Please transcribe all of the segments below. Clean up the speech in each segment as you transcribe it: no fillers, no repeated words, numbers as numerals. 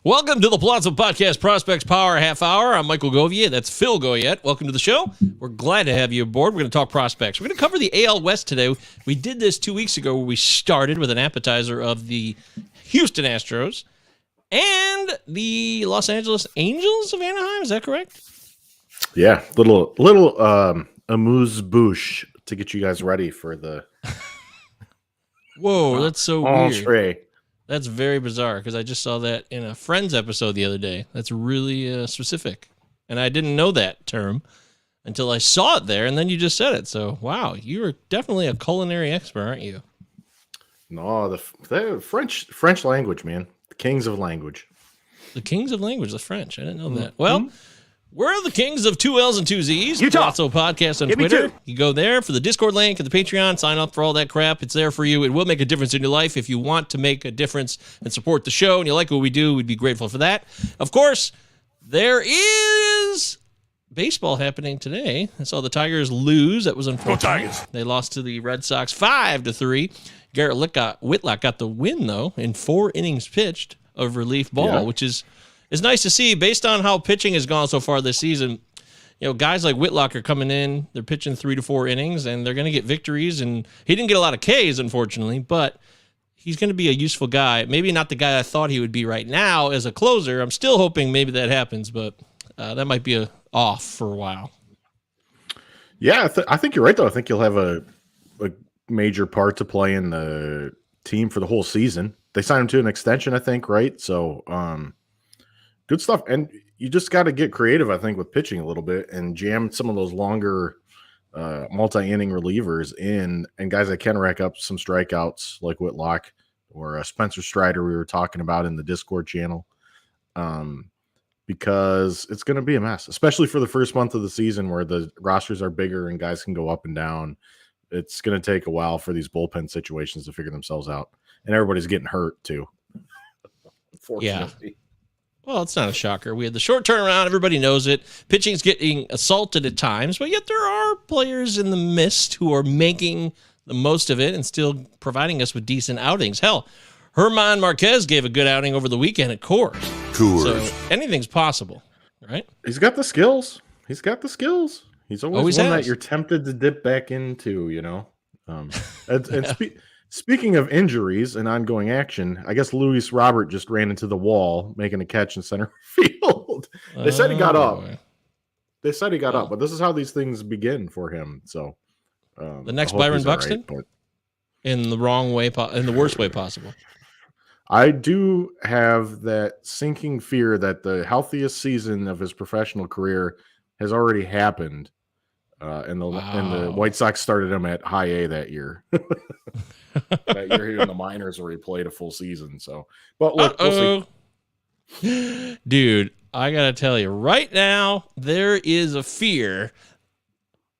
Welcome to the Palazzo Podcast Prospects Power Half Hour. I'm Michael Goyette. That's Phil Goyette. Welcome to the show. We're glad to have you aboard. We're going to talk prospects. We're going to cover the AL West today. We did this 2 weeks ago where we started with an appetizer of the Houston Astros and the Los Angeles Angels of Anaheim. Is that correct? Yeah, little amuse-bouche to get you guys ready for the Whoa, that's so weird. entree. That's very bizarre because I just saw that in a Friends episode the other day. That's really specific. And I didn't know that term until I saw it there, and then you just said it. So, wow, you are definitely a culinary expert, aren't you? No, the French language, man. The kings of language. The kings of language, the French. I didn't know that. Well, we're the kings of 2 L's and 2 Z's. Palazzo Podcast on Twitter. You go there for the Discord link and the Patreon. Sign up for all that crap. It's there for you. It will make a difference in your life. If you want to make a difference and support the show and you like what we do, we'd be grateful for that. Of course, there is baseball happening today. I saw the Tigers lose. That was unfortunate. Go Tigers. They lost to the Red Sox 5-3. Garrett Whitlock got the win, though, in 4 innings pitched of relief ball, which is nice to see based on how pitching has gone so far this season. You know, guys like Whitlock are coming in, they're pitching 3 to 4 innings, and they're going to get victories. And he didn't get a lot of Ks, unfortunately, but he's going to be a useful guy. Maybe not the guy I thought he would be right now as a closer. I'm still hoping maybe that happens, but that might be off for a while. Yeah, I think you're right, though. I think you'll have a major part to play in the team for the whole season. They signed him to an extension, I think, right? So, good stuff. And you just got to get creative, I think, with pitching a little bit and jam some of those longer multi-inning relievers in, and guys that can rack up some strikeouts like Whitlock or Spencer Strider we were talking about in the Discord channel, because it's going to be a mess, especially for the first month of the season where the rosters are bigger and guys can go up and down. It's going to take a while for these bullpen situations to figure themselves out. And everybody's getting hurt, too. Unfortunately. Yeah. Well, it's not a shocker. We had the short turnaround. Everybody knows it. Pitching's getting assaulted at times, but yet there are players in the mist who are making the most of it and still providing us with decent outings. Hell, Hermione Marquez gave a good outing over the weekend at Coors. So anything's possible, right? He's got the skills. He's always one that you're tempted to dip back into, you know. Speaking of injuries and ongoing action, I guess Luis Robert just ran into the wall making a catch in center field. They said he got up. But this is how these things begin for him. So the next Byron Buxton, right, in the wrong way, in the worst way possible. I do have that sinking fear that the healthiest season of his professional career has already happened. And the White Sox started him at high A that year. That year he in the minors where he played a full season. So, but look, we'll see. Dude, I gotta tell you, right now there is a fear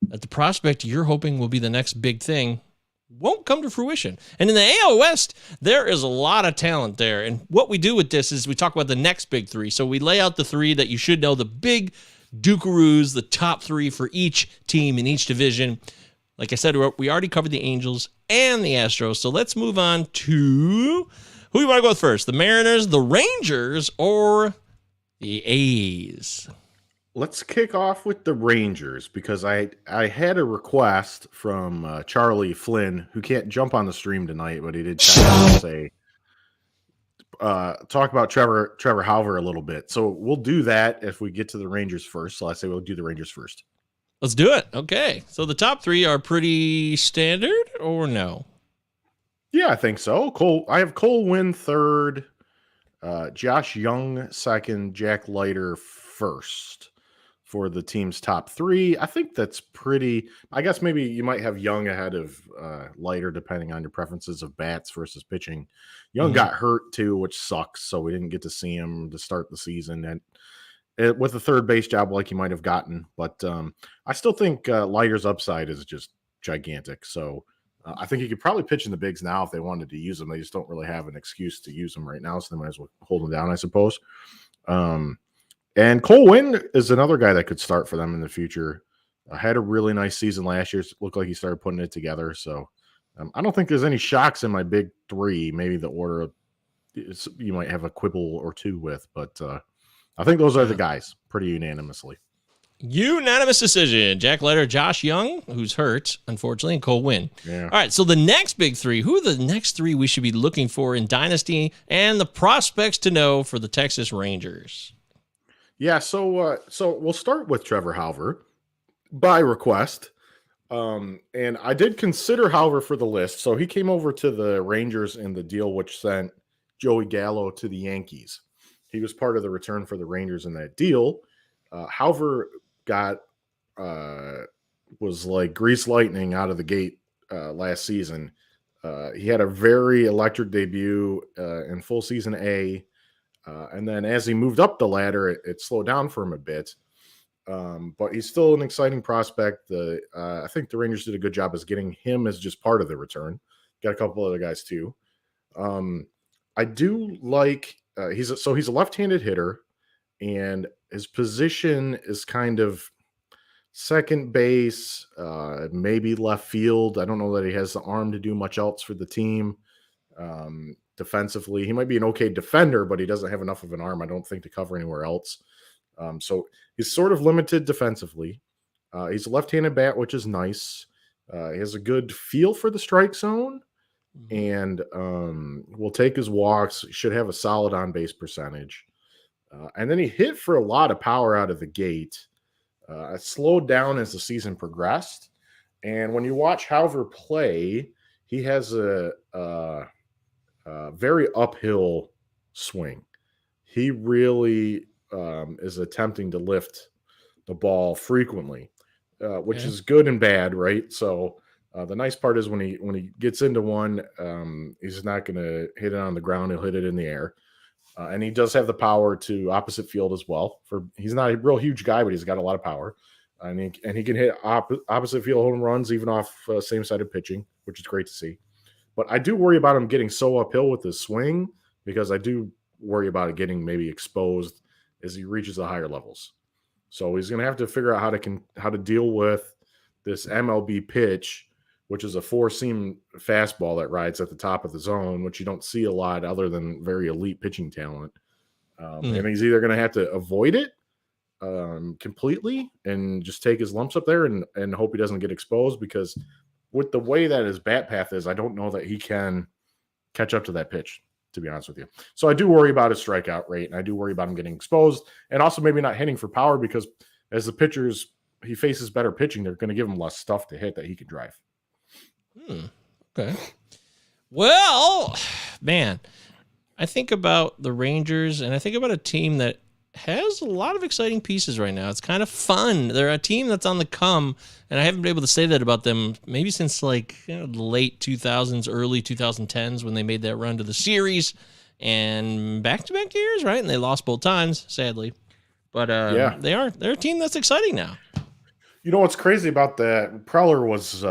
that the prospect you're hoping will be the next big thing won't come to fruition. And in the AL West, there is a lot of talent there. And what we do with this is we talk about the next big 3. So we lay out the 3 that you should know, the big Dukeroos, the top 3 for each team in each division. Like I said, we already covered the Angels and the Astros. So let's move on to who you want to go with first, the Mariners, the Rangers, or the A's? Let's kick off with the Rangers because I had a request from Charlie Flynn, who can't jump on the stream tonight, but he did kind of say talk about Trevor Hauver a little bit. So we'll do that if we get to the Rangers first. So I say we'll do the Rangers first. Let's do it. Okay. So the top 3 are pretty standard or no? Yeah, I think so. I have Cole Winn third, Josh Young second, Jack Leiter first for the team's top 3. I think that's pretty. I guess maybe you might have Young ahead of Leiter depending on your preferences of bats versus pitching. Young got hurt too, which sucks. So we didn't get to see him to start the season and with a third base job like he might have gotten. But I still think Leiter's upside is just gigantic. So I think he could probably pitch in the bigs now if they wanted to use him. They just don't really have an excuse to use him right now. So they might as well hold him down, I suppose. And Cole Winn is another guy that could start for them in the future. Had a really nice season last year. Looked like he started putting it together. So I don't think there's any shocks in my big 3. Maybe the order of you might have a quibble or two with, but I think those are the guys pretty unanimously. Unanimous decision. Jack Leiter, Josh Young, who's hurt, unfortunately, and Cole Winn. Yeah. All right, so the next big three, who are the next three we should be looking for in Dynasty and the prospects to know for the Texas Rangers? Yeah, so we'll start with Trevor Hauver by request. And I did consider Hauver for the list. So he came over to the Rangers in the deal which sent Joey Gallo to the Yankees. He was part of the return for the Rangers in that deal. Hauver was like grease lightning out of the gate last season. He had a very electric debut in full season A. And then as he moved up the ladder, it slowed down for him a bit. But he's still an exciting prospect. I think the Rangers did a good job as getting him as just part of the return. Got a couple other guys too. I do like he's a left-handed hitter, and his position is kind of second base, maybe left field. I don't know that he has the arm to do much else for the team. Defensively, he might be an okay defender, but he doesn't have enough of an arm, I don't think, to cover anywhere else. So he's sort of limited defensively. He's a left-handed bat, which is nice. He has a good feel for the strike zone, and will take his walks. He should have a solid on-base percentage. And then he hit for a lot of power out of the gate. It slowed down as the season progressed. And when you watch Hauver play, he has a very uphill swing. He really is attempting to lift the ball frequently, which is good and bad, right? So the nice part is when he gets into one, he's not going to hit it on the ground. He'll hit it in the air. And he does have the power to opposite field as well. He's not a real huge guy, but he's got a lot of power. And he can hit opposite field home runs even off same-sided pitching, which is great to see. But I do worry about him getting so uphill with his swing, because I do worry about it getting maybe exposed as he reaches the higher levels. So he's going to have to figure out how to deal with this MLB pitch, which is a four-seam fastball that rides at the top of the zone, which you don't see a lot other than very elite pitching talent. And he's either going to have to avoid it completely and just take his lumps up there and hope he doesn't get exposed, because with the way that his bat path is, I don't know that he can catch up to that pitch, to be honest with you. So I do worry about his strikeout rate, and I do worry about him getting exposed, and also maybe not hitting for power, because as the pitchers he faces better pitching, they're going to give him less stuff to hit that he can drive. Okay. Well, man, I think about the Rangers, and I think about a team that has a lot of exciting pieces right now. It's kind of fun. They're a team that's on the come, and I haven't been able to say that about them maybe since the late 2000s, early 2010s, when they made that run to the series, and back-to-back years, right? And they lost both times, sadly. But they're a team that's exciting now. You know what's crazy about that? Preller was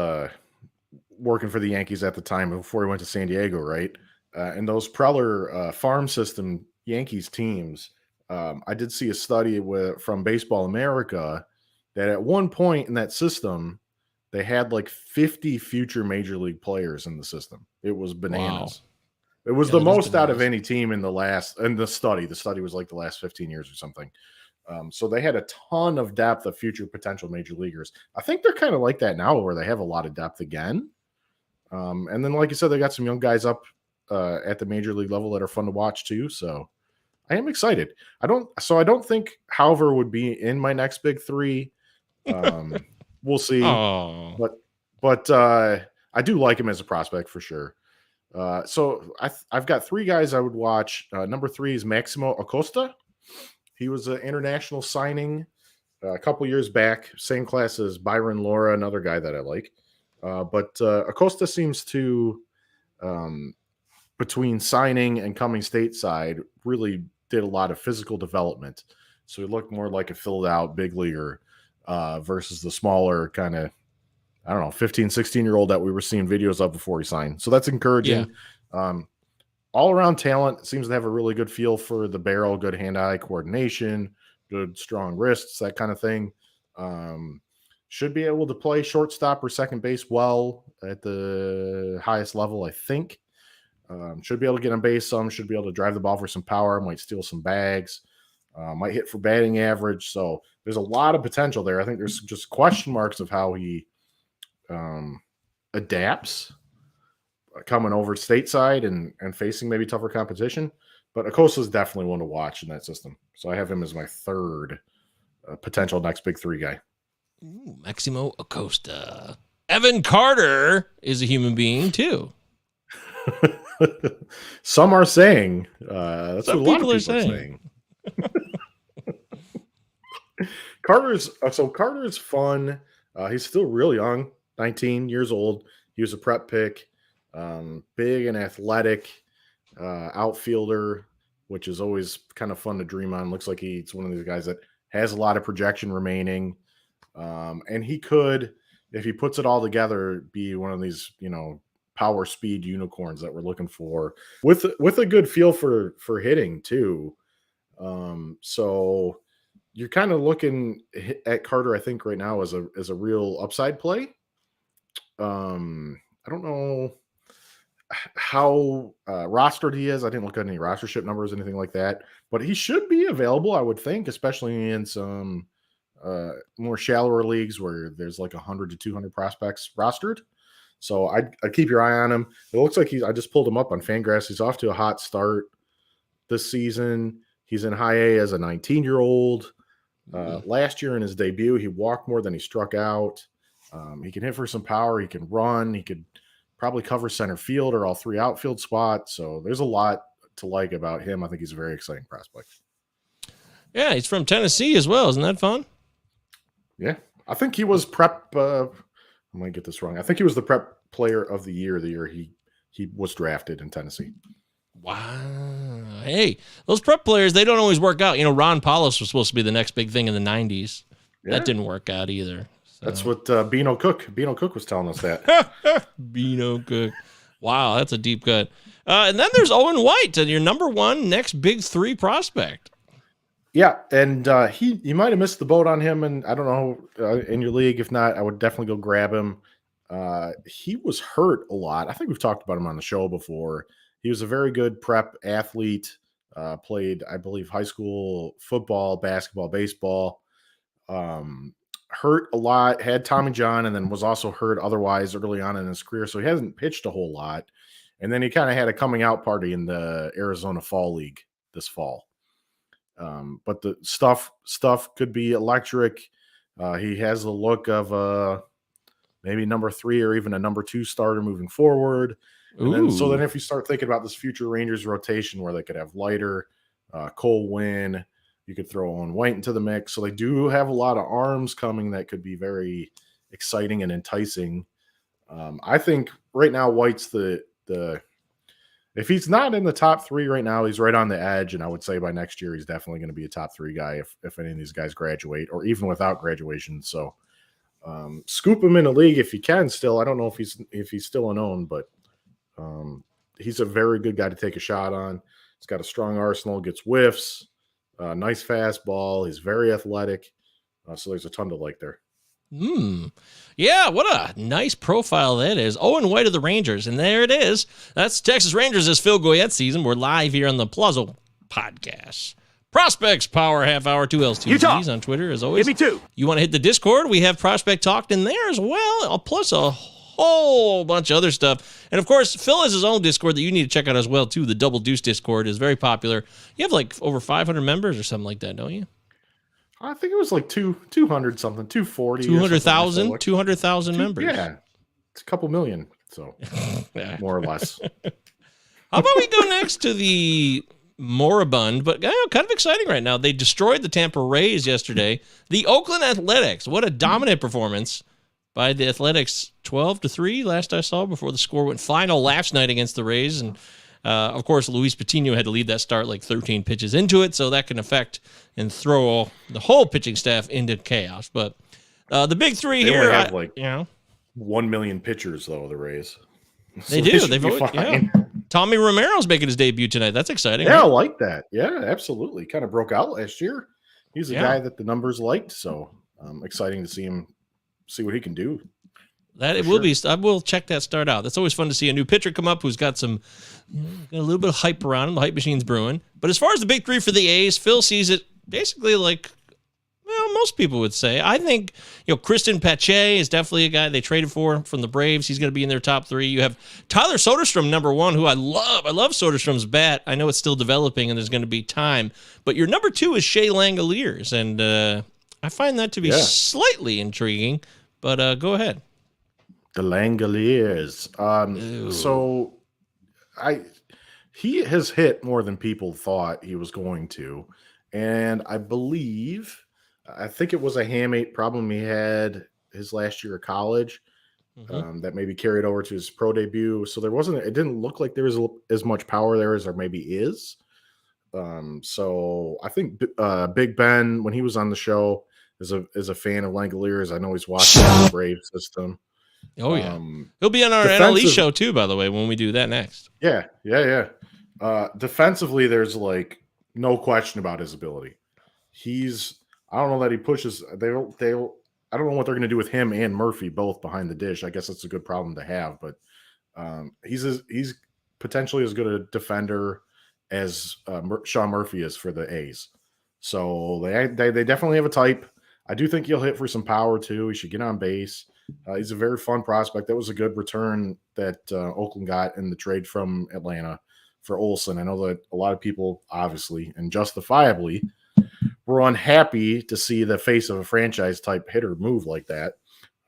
working for the Yankees at the time before he went to San Diego, right? And those Preller farm system Yankees teams, I did see a study from Baseball America that at one point in that system, they had like 50 future major league players in the system. It was bananas. Wow. It was the most out of any team in the study. The study was like the last 15 years or something. So they had a ton of depth of future potential major leaguers. I think they're kind of like that now, where they have a lot of depth again. And then, like you said, they got some young guys up at the major league level that are fun to watch too. So I am excited. I don't think Hauver would be in my next big three. We'll see. But I do like him as a prospect for sure. So I've got three guys I would watch. Number 3 is Maximo Acosta. He was an international signing a couple years back, same class as Byron Laura, another guy that I like. But Acosta seems to, between signing and coming stateside, really did a lot of physical development. So he looked more like a filled out big leaguer versus the smaller kind of, 15, 16-year-old that we were seeing videos of before he signed. So that's encouraging. Yeah. All-around talent, seems to have a really good feel for the barrel, good hand-eye coordination, good strong wrists, that kind of thing. Should be able to play shortstop or second base well at the highest level, I think. Should be able to get on base some. Should be able to drive the ball for some power. Might steal some bags. Might hit for batting average. So there's a lot of potential there. I think there's just question marks of how he adapts coming over stateside and facing maybe tougher competition. But Acosta is definitely one to watch in that system. So I have him as my third potential next big three guy. Ooh, Maximo Acosta. Evan Carter is a human being too. Some are saying that's what a lot of people are saying. Carter's fun. He's still real young, 19 years old. He was a prep pick, big and athletic outfielder, which is always kind of fun to dream on. Looks like he's one of these guys that has a lot of projection remaining, and he could, if he puts it all together, be one of these power speed unicorns that we're looking for with a good feel for hitting too. So you're kind of looking at Carter, I think, right now as a real upside play. I don't know how rostered he is. I didn't look at any rostership numbers, anything like that, but he should be available, I would think, especially in some more shallower leagues where there's like 100 to 200 prospects rostered. So I'd keep your eye on him. It looks like I just pulled him up on Fangraphs. He's off to a hot start this season. He's in high A as a 19-year-old. Last year in his debut, he walked more than he struck out. He can hit for some power. He can run. He could probably cover center field or all three outfield spots. So there's a lot to like about him. I think he's a very exciting prospect. Yeah, he's from Tennessee as well. Isn't that fun? Yeah. I think he was prep. I might get this wrong. I think he was the prep player of the year he was drafted in Tennessee. Wow. Hey, those prep players, they don't always work out. Ron Paulus was supposed to be the next big thing in the 90s. Yeah. That didn't work out either. So. That's what Beano Cook was telling us that. Beano Cook. Wow, that's a deep cut. And then there's Owen White, your number one next big three prospect. Yeah, and you might have missed the boat on him, and I don't know, in your league. If not, I would definitely go grab him. He was hurt a lot. I think we've talked about him on the show before. He was a very good prep athlete, played, I believe, high school football, basketball, baseball. Hurt a lot, had Tommy John, and then was also hurt otherwise early on in his career. So he hasn't pitched a whole lot. And then he kind of had a coming out party in the Arizona Fall League this fall. But the stuff could be electric. He has the look of maybe number 3 or even a number 2 starter moving forward. And then if you start thinking about this future Rangers rotation where they could have Leiter, Cole Winn, you could throw Owen White into the mix. So they do have a lot of arms coming that could be very exciting and enticing. I think right now White's the if he's not in the top 3 right now, he's right on the edge. And I would say by next year, he's definitely going to be a top 3 guy if any of these guys graduate or even without graduation. So scoop him in a league if you can still. I don't know if he's still unowned, but he's a very good guy to take a shot on. He's got a strong arsenal, gets whiffs, nice fastball. He's very athletic. So there's a ton to like there. Yeah, what a nice profile that is. Owen White of the Rangers, and there it is. That's Texas Rangers as Phil Goyette season. We're live here on the Plazo Podcast. Prospects Power Half Hour, 2Ls, 2Zs on Twitter, as always. Give me 2. You want to hit the Discord? We have Prospect Talked in there as well, plus a whole bunch of other stuff. And, of course, Phil has his own Discord that you need to check out as well, too. The Double Deuce Discord is very popular. You have, like, over 500 members or something like that, don't you? I think it was like 200 something, 240. 200,000? 200,000 members. Yeah. It's a couple million, so more or less. How about we go next to the moribund, but kind of exciting right now. They destroyed the Tampa Rays yesterday. The Oakland Athletics. What a dominant performance by the Athletics, 12-3 last I saw before the score went final last night against the Rays. And of course, Luis Patino had to lead that start like 13 pitches into it, so that can affect and throw the whole pitching staff into chaos. But the big three here, have 1 million pitchers though. The Rays, they do. They've Tommy Romero's making his debut tonight. That's exciting. Yeah, right? I like that. Yeah, absolutely. Kind of broke out last year. He's a guy that the numbers liked, so exciting to see what he can do. That it will be. I will check that start out. That's always fun to see a new pitcher come up who's got some, got a little bit of hype around him. The hype machine's brewing. But as far as the big three for the A's, Phil sees it basically like, well, most people would say. I think, Kristen Pache is definitely a guy they traded for from the Braves. He's going to be in their top three. You have Tyler Soderstrom, number one, who I love. I love Soderstrom's bat. I know it's still developing and there's going to be time. But your number two is Shea Langoliers, and I find that to be slightly intriguing. But go ahead. The Langoliers. So he has hit more than people thought he was going to. And I think it was a hamate problem he had his last year of college that maybe carried over to his pro debut. So it didn't look like there was as much power there as there maybe is. So I think Big Ben, when he was on the show, is a fan of Langoliers. I know he's watching the Brave system. Oh, yeah. He'll be on our NLE show, too, by the way, when we do that next. Yeah. Defensively, there's no question about his ability. I don't know that he pushes. I don't know what they're going to do with him and Murphy both behind the dish. I guess that's a good problem to have, but he's potentially as good a defender as Sean Murphy is for the A's. So they definitely have a type. I do think he'll hit for some power, too. He should get on base. He's a very fun prospect. That was a good return that Oakland got in the trade from Atlanta for Olsen. I know that a lot of people, obviously and justifiably, were unhappy to see the face of a franchise-type hitter move like that.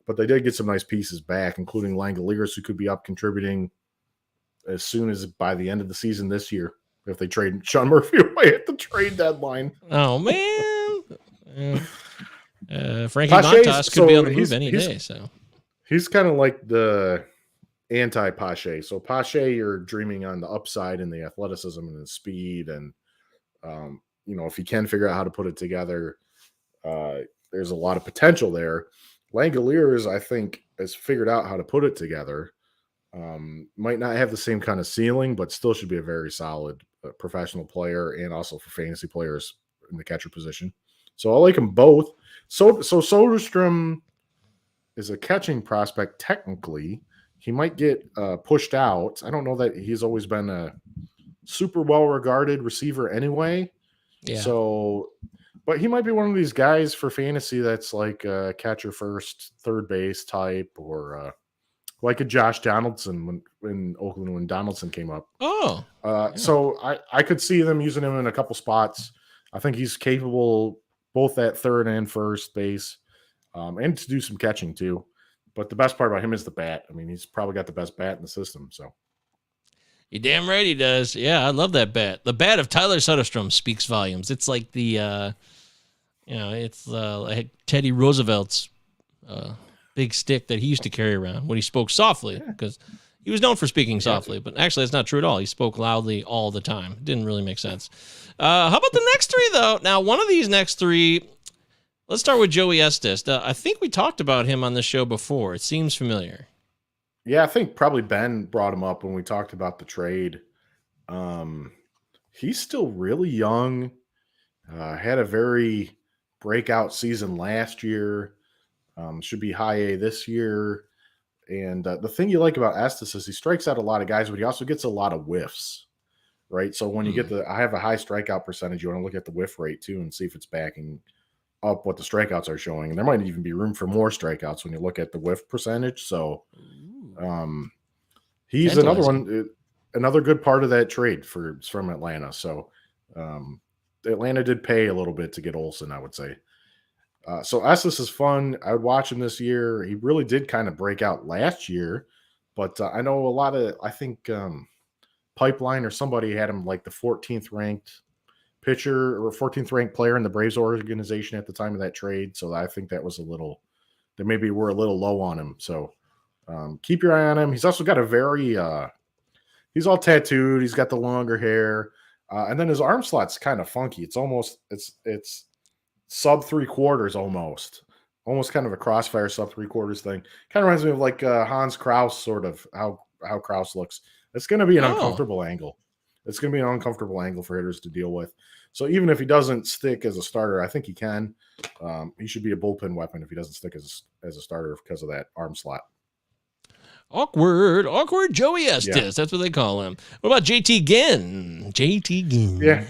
But they did get some nice pieces back, including Langoliers, who could be up contributing as soon as by the end of the season this year if they trade Sean Murphy away at the trade deadline. Oh, man. Frankie Montas could be on the move any day. So he's kind of like the anti-Pache. So Pache, you're dreaming on the upside in the athleticism and the speed, and if you can figure out how to put it together, there's a lot of potential there. Langoliers, I think, has figured out how to put it together. Might not have the same kind of ceiling, but still should be a very solid professional player, and also for fantasy players in the catcher position. So I like them both. So Soderstrom is a catching prospect. Technically, he might get pushed out. I don't know that he's always been a super well-regarded receiver anyway. Yeah. So, but he might be one of these guys for fantasy that's like a catcher first, third base type, or like a Josh Donaldson in Oakland when Donaldson came up. Oh. So I could see them using him in a couple spots. I think he's capable both at third and first base, and to do some catching too. But the best part about him is the bat. I mean, he's probably got the best bat in the system. So you're damn right he does. Yeah, I love that bat. The bat of Tyler Soderstrom speaks volumes. It's like the, it's like Teddy Roosevelt's big stick that he used to carry around when he spoke softly, because he was known for speaking softly. But actually, that's not true at all. He spoke loudly all the time. It didn't really make sense. How about the next three, though? Now, one of these next three, let's start with Joey Estes. I think we talked about him on the show before. It seems familiar. Yeah, I think probably Ben brought him up when we talked about the trade. He's still really young. Had a very breakout season last year. Should be high A this year. And the thing you like about Estes is he strikes out a lot of guys, but he also gets a lot of whiffs. Right. So when you get I have a high strikeout percentage, you want to look at the whiff rate too and see if it's backing up what the strikeouts are showing. And there might even be room for more strikeouts when you look at the whiff percentage. So he's another good part of that trade from Atlanta. So Atlanta did pay a little bit to get Olsen, I would say. So Estes is fun. I would watch him this year. He really did kind of break out last year, but I know I think Pipeline or somebody had him like the 14th ranked pitcher or 14th ranked player in the Braves organization at the time of that trade. So I think that was they maybe were a little low on him. So keep your eye on him. He's also got he's all tattooed. He's got the longer hair. And then his arm slot's kind of funky. It's almost, it's sub 3/4 almost kind of a crossfire sub 3/4 thing. Kind of reminds me of like Hans Kraus, sort of how Kraus looks. It's going to be an uncomfortable angle. It's going to be an uncomfortable angle for hitters to deal with. So even if he doesn't stick as a starter, I think he can. He should be a bullpen weapon if he doesn't stick as a starter because of that arm slot. Awkward Joey Estes. Yeah. That's what they call him. What about JT Ginn? Yeah,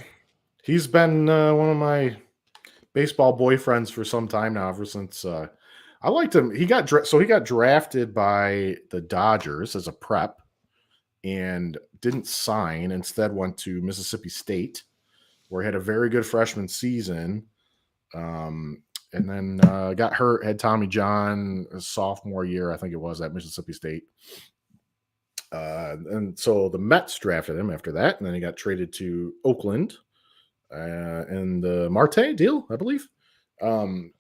he's been one of my baseball boyfriends for some time now. Ever since I liked him, he got drafted by the Dodgers as a prep and didn't sign. Instead, went to Mississippi State, where he had a very good freshman season. And then got hurt, had Tommy John his sophomore year, I think it was, at Mississippi State. And so the Mets drafted him after that, and then he got traded to Oakland in the Marte deal, I believe. And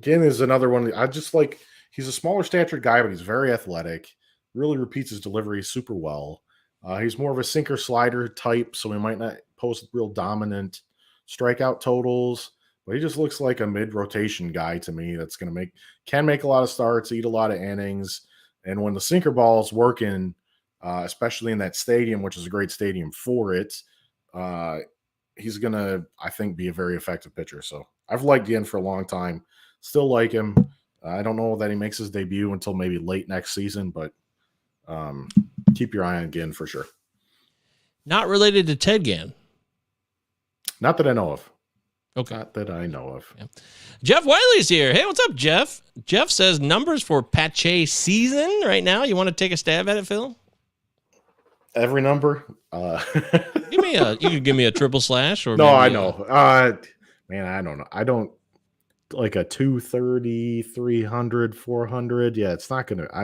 Ginn is another one. I just like, he's a smaller statured guy, but he's very athletic, really repeats his delivery super well. He's more of a sinker slider type, so he might not post real dominant strikeout totals. But he just looks like a mid-rotation guy to me that's going to can make a lot of starts, eat a lot of innings. And when the sinker ball is working, especially in that stadium, which is a great stadium for it, he's going to, I think, be a very effective pitcher. So I've liked Ginn for a long time. Still like him. I don't know that he makes his debut until maybe late next season, but keep your eye on Ginn for sure. Not related to Ted Ginn. Not that I know of. Okay. Not that I know of. Yeah. Jeff Wiley's here. Hey, what's up, Jeff? Jeff says numbers for Pache season right now. You want to take a stab at it, Phil? Every number? You could give me a triple slash or no, I know. Man, I don't know. I don't like a 230, 300, 400. Yeah, it's not gonna. I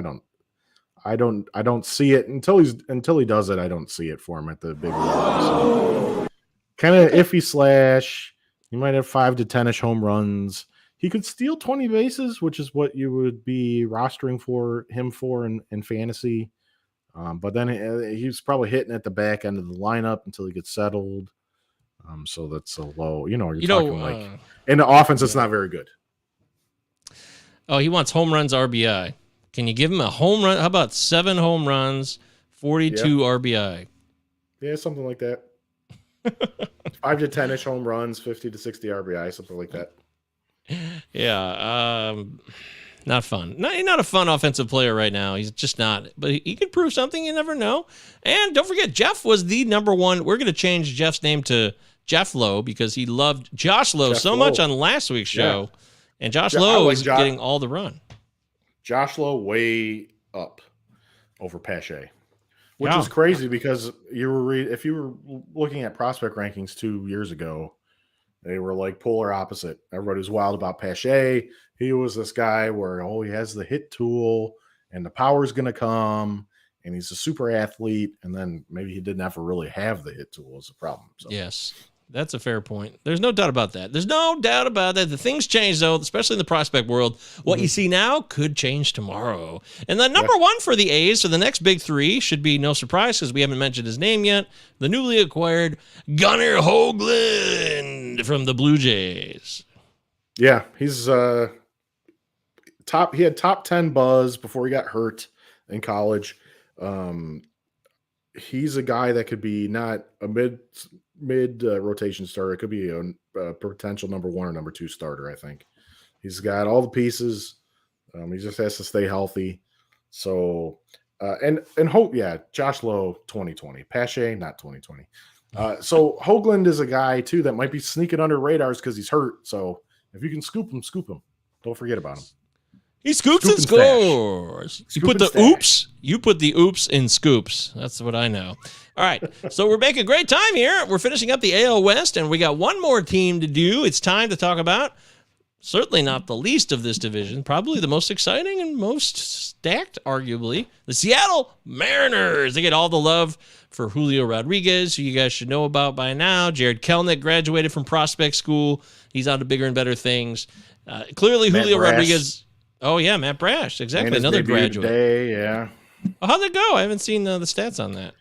don't see it until he does it. I don't see it for him at the big league. So, kind of iffy slash. He might have 5 to 10-ish home runs. He could steal 20 bases, which is what you would be rostering him for in fantasy. But then he's probably hitting at the back end of the lineup until he gets settled. So that's a low. You're talking like in the offense, it's not very good. Oh, he wants home runs, RBI. Can you give him a home run? How about 7 home runs, 42 RBI? Yeah, something like that. 5 to 10-ish home runs, 50 to 60 RBI, something like that. Yeah, not fun. He's not a fun offensive player right now. He's just not. But he could prove something. You never know. And don't forget, Jeff was the number one. We're going to change Jeff's name to Jeff Lowe because he loved Josh Lowe so much on last week's show. Yeah. And Josh Lowe is getting all the run. Josh Lowe way up over Pache. Which is crazy because if you were looking at prospect rankings 2 years ago, they were like polar opposite. Everybody was wild about Pache. He was this guy where, he has the hit tool and the power's going to come and he's a super athlete. And then maybe he didn't ever really have the hit tool as a problem. So. Yes, that's a fair point. There's no doubt about that. The things change, though, especially in the prospect world. What you see now could change tomorrow. And the number one for the A's for the next big three should be no surprise because we haven't mentioned his name yet. The newly acquired Gunnar Hoagland from the Blue Jays. Yeah, he's top. He had top 10 buzz before he got hurt in college. He's a guy that could be not a mid rotation starter. It could be a potential number 1 or number 2 starter. I think he's got all the pieces. He just has to stay healthy. So and hope, Josh Lowe 2020, Pache not 2020. So Hoagland is a guy too that might be sneaking under radars because he's hurt. So if you can scoop him. Don't forget about him. He scoops and scores. You put the oops in scoops. That's what I know. All right, so we're making great time here. We're finishing up the AL West, and we got one more team to do. It's time to talk about, certainly not the least of this division, probably the most exciting and most stacked, arguably, the Seattle Mariners. They get all the love for Julio Rodriguez, who you guys should know about by now. Jared Kelenic graduated from prospect school. He's on to bigger and better things. Clearly, Julio Rodriguez... Oh, yeah, Matt Brash. Exactly. Another graduate. Today, yeah. Oh, how'd it go? I haven't seen the stats on that.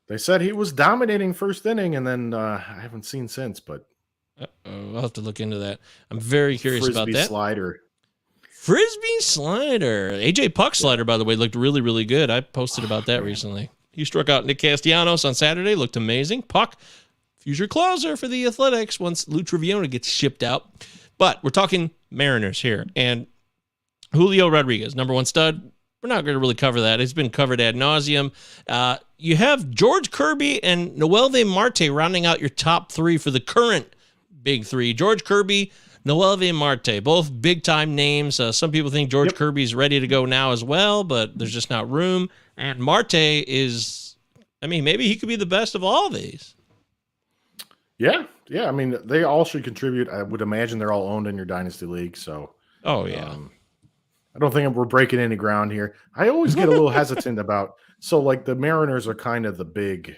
They said he was dominating first inning, and then I haven't seen since, but... I'll have to look into that. I'm very curious about that. Frisbee slider. AJ Puck's slider, by the way, looked really, really good. I posted about that recently. He struck out Nick Castellanos on Saturday. Looked amazing. Puck, future closer for the Athletics once Lou Triviona gets shipped out. But we're talking Mariners here, and... Julio Rodriguez, number 1 stud, we're not going to really cover that. It's been covered ad nauseum. You have George Kirby and Noel Marte rounding out your top three for the current big three. George Kirby, Noel Marte, both big-time names. Some people think George Kirby's ready to go now as well, but there's just not room. And Marte is, maybe he could be the best of all of these. Yeah. I mean, they all should contribute. I would imagine they're all owned in your Dynasty League, so. Oh, yeah. I don't think we're breaking any ground here. I always get a little hesitant about, so like the Mariners are kind of the big,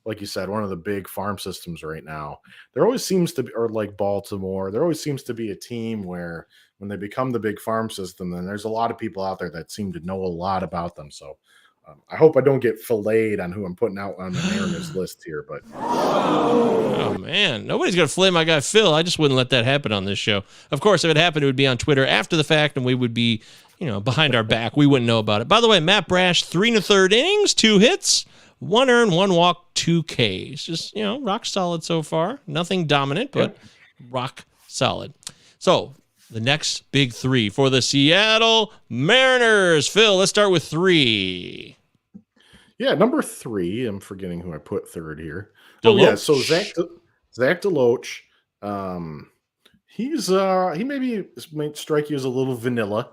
like you said, one of the big farm systems right now. There always seems to be, or like Baltimore, there always seems to be a team where when they become the big farm system, then there's a lot of people out there that seem to know a lot about them. So I hope I don't get filleted on who I'm putting out on the Mariners list here, but. Oh, man. Nobody's going to fillet my guy Phil. I just wouldn't let that happen on this show. Of course, if it happened, it would be on Twitter after the fact, and we would be, behind our back. We wouldn't know about it. By the way, Matt Brash, 3 1/3 innings, 2 hits, 1 earned, 1 walk, 2 Ks. Just, rock solid so far. Nothing dominant, but rock solid. So, the next big three for the Seattle Mariners. Phil, let's start with 3. Yeah, number 3. I'm forgetting who I put third here. Deloach. Oh yeah, so Zach Deloach. He might strike you as a little vanilla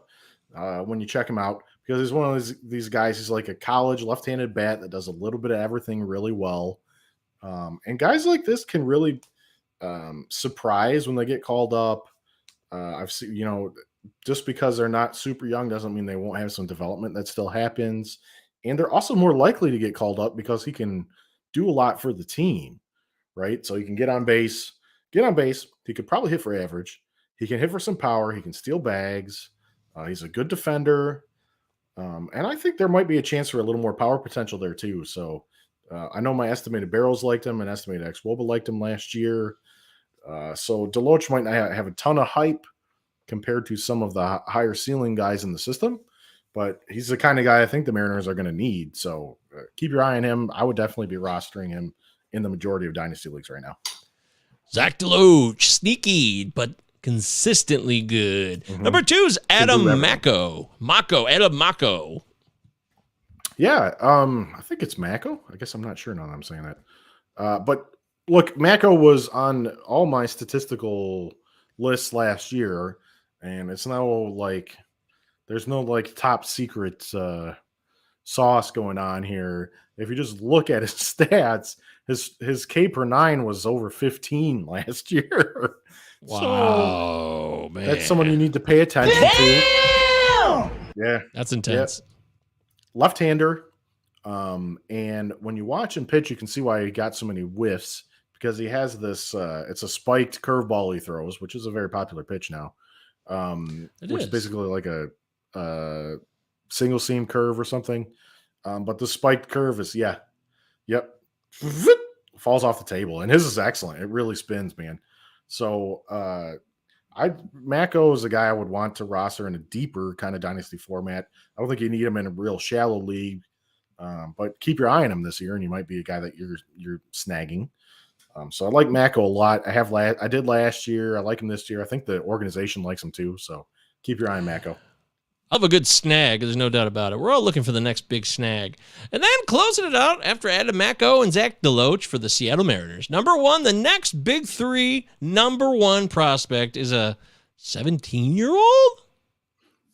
when you check him out, because he's one of these guys. He's like a college left-handed bat that does a little bit of everything really well. And guys like this can really surprise when they get called up. I've seen, just because they're not super young doesn't mean they won't have some development that still happens. And they're also more likely to get called up because he can do a lot for the team, right? So he can get on base. He could probably hit for average. He can hit for some power. He can steal bags. He's a good defender. And I think there might be a chance for a little more power potential there too. So I know my estimated barrels liked him and estimated ex-Woba liked him last year. So Deloach might not have a ton of hype compared to some of the higher ceiling guys in the system, but he's the kind of guy I think the Mariners are going to need. So keep your eye on him. I would definitely be rostering him in the majority of Dynasty leagues right now. Zach Deloach, sneaky, but consistently good. Mm-hmm. Number 2 is Adam Mako. Adam Mako. Yeah, I think it's Mako. I guess I'm not sure now that I'm saying that. But look, Mako was on all my statistical lists last year, and it's now like there's no like top secret sauce going on here. If you just look at his stats, his K per 9 was over 15 last year. Wow, so, man. That's someone you need to pay attention to. Yeah. That's intense. Yeah. Left-hander. And when you watch him pitch, you can see why he got so many whiffs, because he has this, it's a spiked curveball he throws, which is a very popular pitch now. Which is basically like a single seam curve or something. But the spiked curve is, falls off the table. And his is excellent. It really spins, man. So Mako is a guy I would want to roster in a deeper kind of dynasty format. I don't think you need him in a real shallow league, but keep your eye on him this year, and he might be a guy that you're snagging. So I like Mako a lot. I did last year. I like him this year. I think the organization likes him too. So keep your eye on Mako. Of a good snag, there's no doubt about it. We're all looking for the next big snag. And then closing it out after Adam Mako and Zach Deloach for the Seattle Mariners. Number 1, the next big 3, number 1 prospect is a 17-year-old?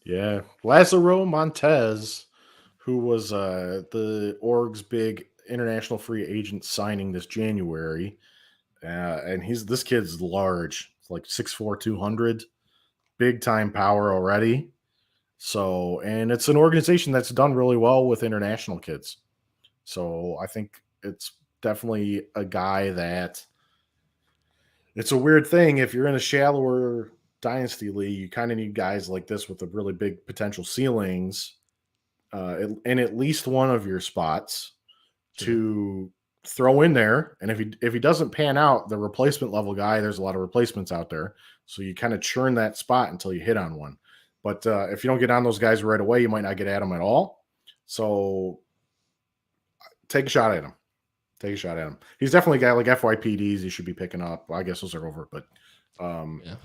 Yeah, Lazaro Montez, who was the Org's big international free agent signing this January. And this kid's large. It's like 6'4", 200. Big time power already. So, and it's an organization that's done really well with international kids. So I think it's definitely a guy that it's a weird thing. If you're in a shallower dynasty league, you kind of need guys like this with the really big potential ceilings in at least one of your spots to throw in there. And if he doesn't pan out, the replacement level guy, there's a lot of replacements out there. So you kind of churn that spot until you hit on one. But if you don't get on those guys right away, you might not get at them at all. So take a shot at him. He's definitely a guy like FYPDs you should be picking up. Well, I guess those are over. But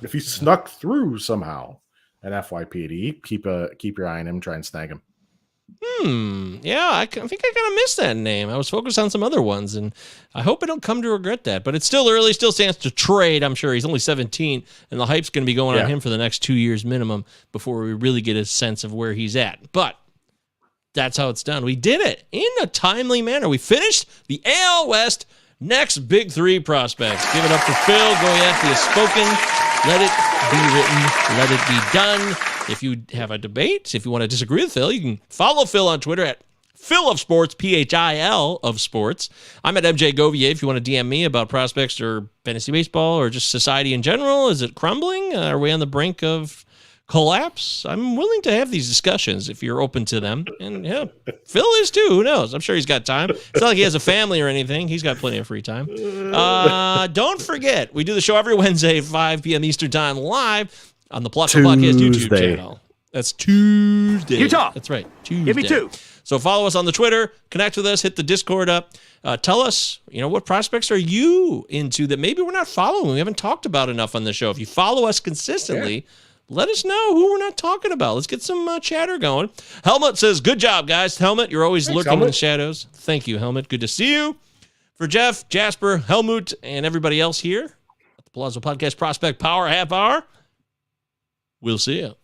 if he snuck through somehow an FYPD. Keep your eye on him. Try and snag him. Yeah, I think I kind of missed that name. I was focused on some other ones, and I hope I don't come to regret that. But it's still early, still stands to trade. I'm sure he's only 17, and the hype's going to be going on him for the next 2 years minimum before we really get a sense of where he's at. But that's how it's done. We did it in a timely manner. We finished the AL West. Next big three prospects. Give it up for Phil Goyette. He has spoken. Let it be written. Let it be done. If you have a debate, if you want to disagree with Phil, you can follow Phil on Twitter at Phil of Sports, PHIL of Sports. I'm at MJ Govier if you want to DM me about prospects or fantasy baseball or just society in general. Is it crumbling? Are we on the brink of collapse? I'm willing to have these discussions if you're open to them. And yeah, Phil is too. Who knows? I'm sure he's got time. It's not like he has a family or anything. He's got plenty of free time. Don't forget, we do the show every Wednesday at 5 p.m. Eastern Time live on the Palazzo Podcast YouTube channel. That's Tuesday. Utah. That's right. Tuesday. Give me 2. So follow us on the Twitter, connect with us, hit the Discord up. Tell us, what prospects are you into that maybe we're not following? We haven't talked about enough on the show. If you follow us consistently, let us know who we're not talking about. Let's get some chatter going. Helmut says, good job, guys. Helmut, you're always lurking in the shadows. Thank you, Helmut. Good to see you. For Jeff, Jasper, Helmut, and everybody else here at the Palazzo Podcast Prospect Power Half Hour, we'll see you.